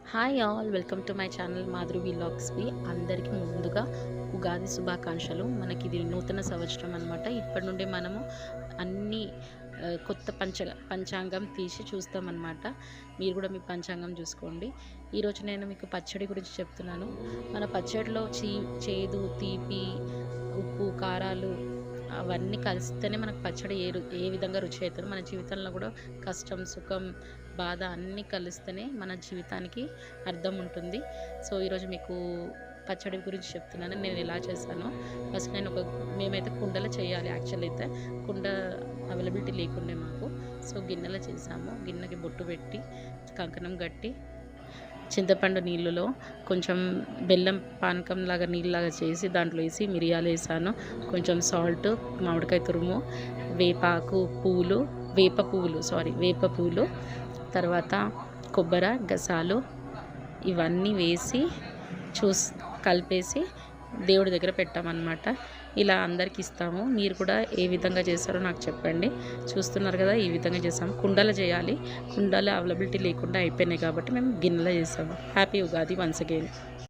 Hi all, welcome to my channel Madhuri వ్లాగ్స్వి. అందరికీ ముందుగా ఉగాది శుభాకాంక్షలు. మనకి ఇది నూతన సంవత్సరం అనమాట. ఇప్పటి నుండి మనము అన్ని కొత్త పంచాంగం తీసి చూస్తామన్నమాట. మీరు కూడా మీ పంచాంగం చూసుకోండి. ఈరోజు నేను మీకు పచ్చడి గురించి చెప్తున్నాను. మన పచ్చడిలో చేదు, తీపి, ఉప్పు, కారాలు అవన్నీ కలిస్తేనే మనకు పచ్చడి ఏ విధంగా రుచి అవుతుందో, మన జీవితంలో కూడా కష్టం, సుఖం, బాధ అన్నీ కలిస్తేనే మన జీవితానికి అర్థం ఉంటుంది. సో ఈరోజు మీకు పచ్చడి గురించి చెప్తున్నాను, నేను ఎలా చేశాను. ఫస్ట్ మేమైతే కుండలో చేయాలి. యాక్చువల్ అయితే కుండ అవైలబిలిటీ లేకుండే మాకు. సో గిన్నెలో చేసాము. గిన్నెకి బొట్టు పెట్టి కంకణం కట్టి చింతపండు నీళ్ళలో కొంచెం బెల్లం పానకంలాగా నీళ్ళలాగా చేసి దాంట్లో వేసి మిరియాలు వేసాను, కొంచెం సాల్ట్, మామిడికాయ తురుము, వేప పువ్వులు, తర్వాత కొబ్బరి గసాలు ఇవన్నీ వేసి కలిపేసి దేవుడి దగ్గర పెట్టామన్నమాట. ఇలా అందరికి ఇస్తాము. మీరు కూడా ఏ విధంగా చేస్తారో నాకు చెప్పండి. చూస్తున్నారు కదా, ఈ విధంగా చేసాము. కుండలో చేయాలి. కుండలో అవైలబిలిటీ లేకుండా అయిపోయినాయి కాబట్టి మేము గిన్నెలో చేసాము. Happy Ugadi once again.